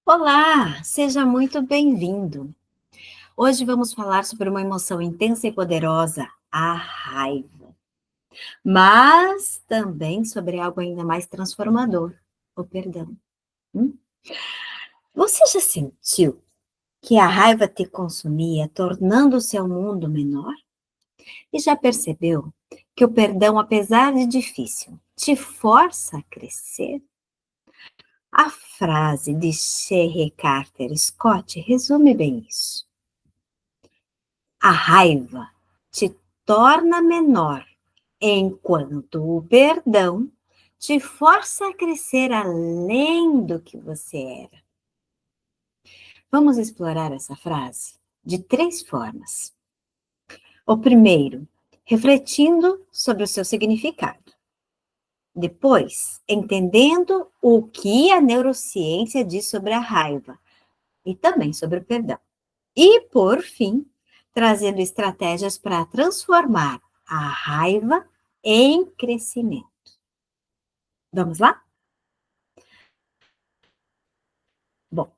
Olá, seja muito bem-vindo. Hoje vamos falar sobre uma emoção intensa e poderosa, a raiva, mas também sobre algo ainda mais transformador, o perdão. Hum? Você já sentiu que a raiva te consumia, tornando o seu mundo menor? E já percebeu que o perdão, apesar de difícil, te força a crescer? A frase de Sherry Carter Scott resume bem isso. A raiva te torna menor, enquanto o perdão te força a crescer além do que você era. Vamos explorar essa frase de três formas. O primeiro, refletindo sobre o seu significado. Depois, entendendo o que a neurociência diz sobre a raiva e também sobre o perdão. E, por fim, trazendo estratégias para transformar a raiva em crescimento. Vamos lá? Bom,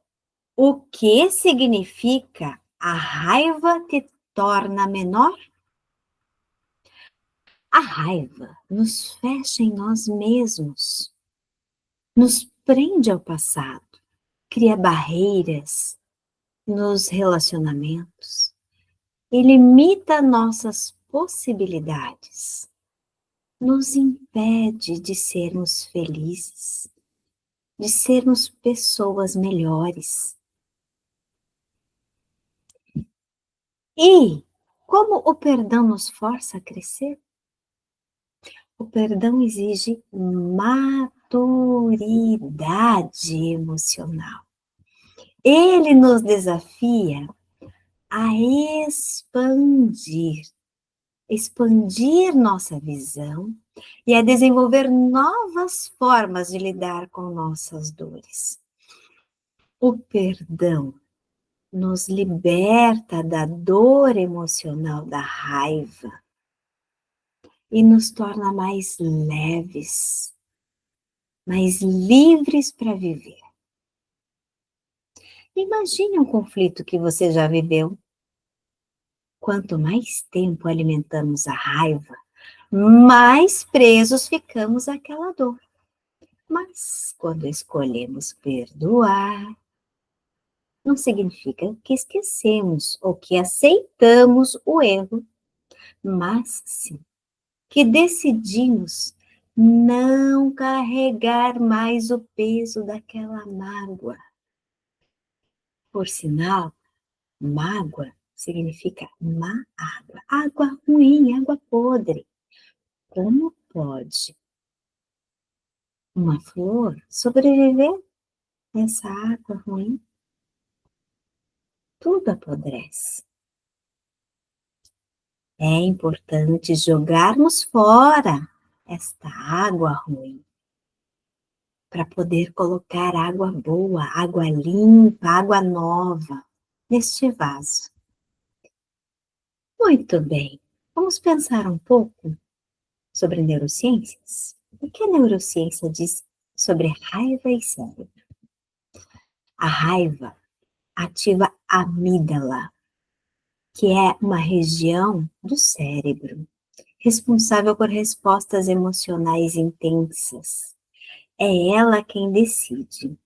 o que significa a raiva te torna menor? A raiva nos fecha em nós mesmos, nos prende ao passado, cria barreiras nos relacionamentos e limita nossas possibilidades. Nos impede de sermos felizes, de sermos pessoas melhores. E como o perdão nos força a crescer? O perdão exige maturidade emocional. Ele nos desafia a expandir nossa visão e a desenvolver novas formas de lidar com nossas dores. O perdão nos liberta da dor emocional da raiva e nos torna mais leves, mais livres para viver. Imagine um conflito que você já viveu. Quanto mais tempo alimentamos a raiva, mais presos ficamos àquela dor. Mas quando escolhemos perdoar, não significa que esquecemos ou que aceitamos o erro, mas sim que decidimos não carregar mais o peso daquela mágoa. Por sinal, mágoa significa má água, água ruim, água podre. Como pode uma flor sobreviver nessa água ruim? Tudo apodrece. É importante jogarmos fora esta água ruim para poder colocar água boa, água limpa, água nova neste vaso. Muito bem, vamos pensar um pouco sobre neurociências? O que a neurociência diz sobre raiva e cérebro? A raiva ativa a amígdala, que é uma região do cérebro responsável por respostas emocionais intensas. É ela quem decide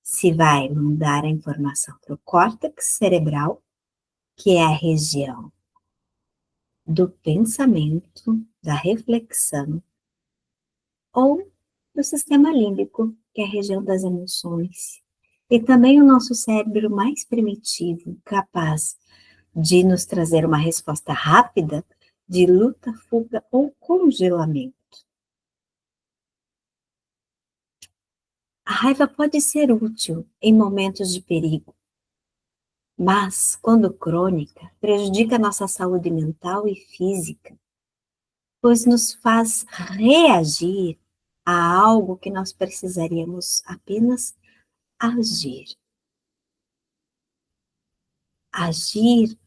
se vai mandar a informação para o córtex cerebral, que é a região do pensamento, da reflexão, ou do sistema límbico, que é a região das emoções. E também o nosso cérebro mais primitivo, capaz de nos trazer uma resposta rápida de luta, fuga ou congelamento. A raiva pode ser útil em momentos de perigo, mas, quando crônica, prejudica nossa saúde mental e física, pois nos faz reagir a algo que nós precisaríamos apenas agir. Agir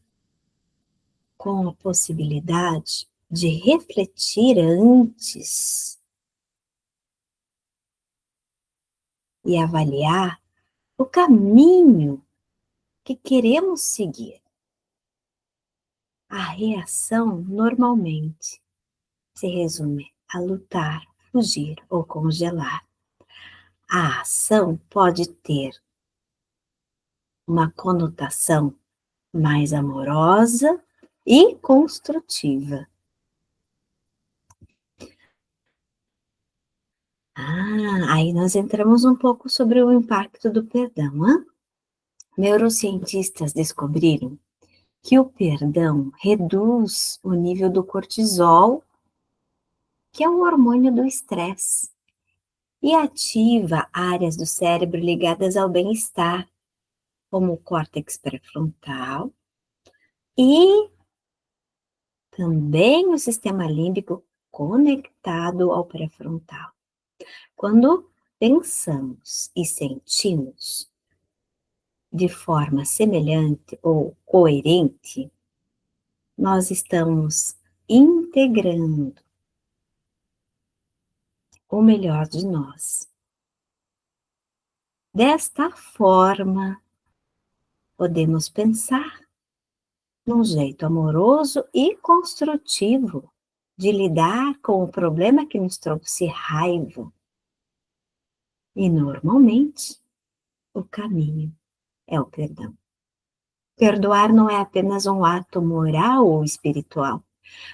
com a possibilidade de refletir antes e avaliar o caminho que queremos seguir. A reação normalmente se resume a lutar, fugir ou congelar. A ação pode ter uma conotação mais amorosa e construtiva. Aí nós entramos um pouco sobre o impacto do perdão. Neurocientistas descobriram que o perdão reduz o nível do cortisol, que é o hormônio do estresse, e ativa áreas do cérebro ligadas ao bem-estar, como o córtex pré-frontal e também o sistema límbico conectado ao pré-frontal. Quando pensamos e sentimos de forma semelhante ou coerente, nós estamos integrando o melhor de nós. Desta forma, podemos pensar num jeito amoroso e construtivo de lidar com o problema que nos trouxe raiva. E normalmente, o caminho é o perdão. Perdoar não é apenas um ato moral ou espiritual,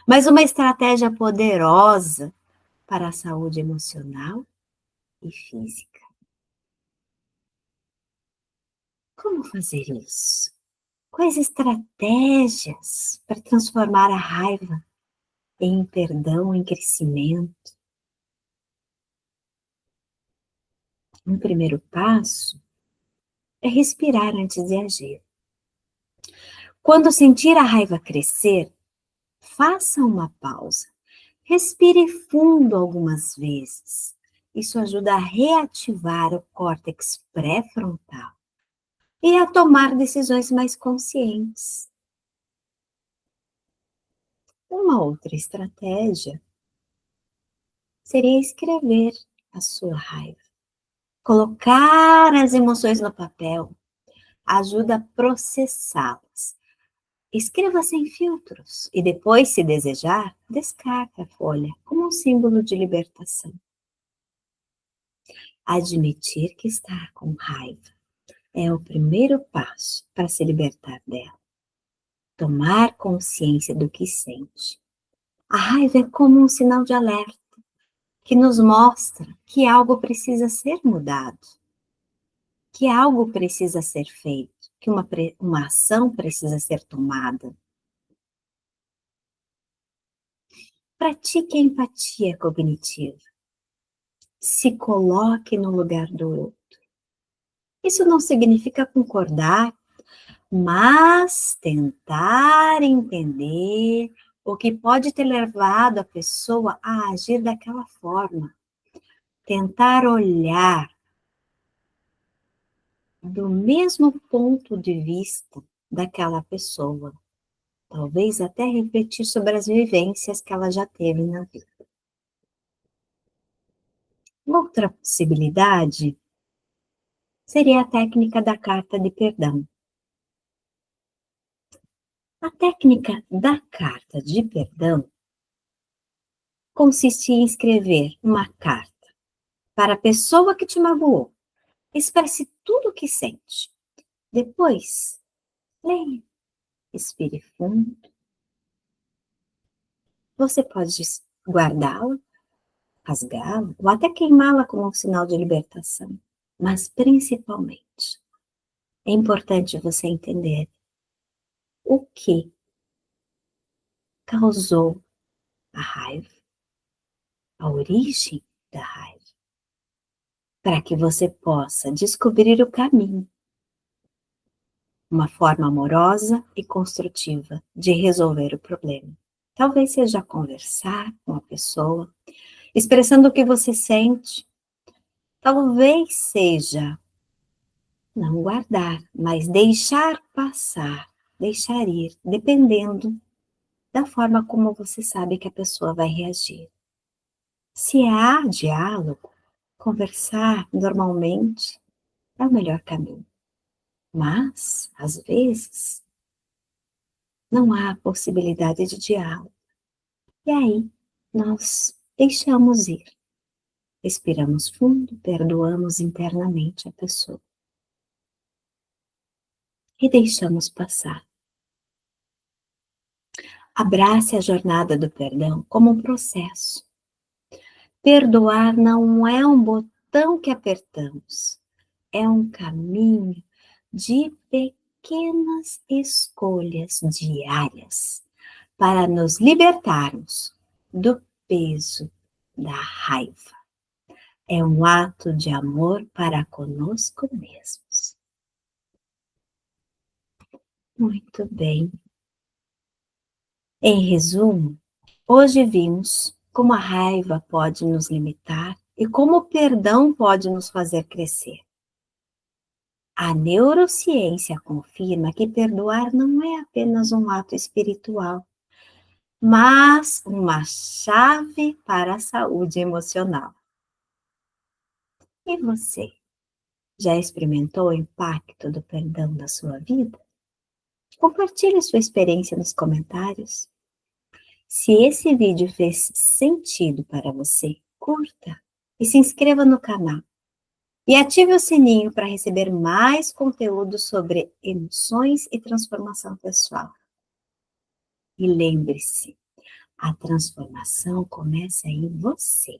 mas uma estratégia poderosa para a saúde emocional e física. Como fazer isso? Quais estratégias para transformar a raiva em perdão, em crescimento? Um primeiro passo é respirar antes de agir. Quando sentir a raiva crescer, faça uma pausa. Respire fundo algumas vezes. Isso ajuda a reativar o córtex pré-frontal e a tomar decisões mais conscientes. Uma outra estratégia seria escrever a sua raiva. Colocar as emoções no papel ajuda a processá-las. Escreva sem filtros e depois, se desejar, descarte a folha como um símbolo de libertação. Admitir que está com raiva é o primeiro passo para se libertar dela. Tomar consciência do que sente. A raiva é como um sinal de alerta que nos mostra que algo precisa ser mudado, que algo precisa ser feito, que uma ação precisa ser tomada. Pratique a empatia cognitiva. Se coloque no lugar do outro. Isso não significa concordar, mas tentar entender o que pode ter levado a pessoa a agir daquela forma. Tentar olhar do mesmo ponto de vista daquela pessoa. Talvez até refletir sobre as vivências que ela já teve na vida. Outra possibilidade seria a técnica da carta de perdão. A técnica da carta de perdão consiste em escrever uma carta para a pessoa que te magoou. Expresse tudo o que sente. Depois, leia, respire fundo. Você pode guardá-la, rasgá-la ou até queimá-la como um sinal de libertação. Mas, principalmente, é importante você entender o que causou a raiva, a origem da raiva, para que você possa descobrir o caminho, uma forma amorosa e construtiva de resolver o problema. Talvez seja conversar com a pessoa, expressando o que você sente. Talvez seja não guardar, mas deixar passar, deixar ir, dependendo da forma como você sabe que a pessoa vai reagir. Se há diálogo, conversar normalmente, é o melhor caminho. Mas, às vezes, não há possibilidade de diálogo. E aí, nós deixamos ir. Respiramos fundo, perdoamos internamente a pessoa e deixamos passar. Abrace a jornada do perdão como um processo. Perdoar não é um botão que apertamos, é um caminho de pequenas escolhas diárias para nos libertarmos do peso da raiva. É um ato de amor para conosco mesmos. Muito bem. Em resumo, hoje vimos como a raiva pode nos limitar e como o perdão pode nos fazer crescer. A neurociência confirma que perdoar não é apenas um ato espiritual, mas uma chave para a saúde emocional. E você, já experimentou o impacto do perdão na sua vida? Compartilhe sua experiência nos comentários. Se esse vídeo fez sentido para você, curta e se inscreva no canal. E ative o sininho para receber mais conteúdo sobre emoções e transformação pessoal. E lembre-se, a transformação começa em você.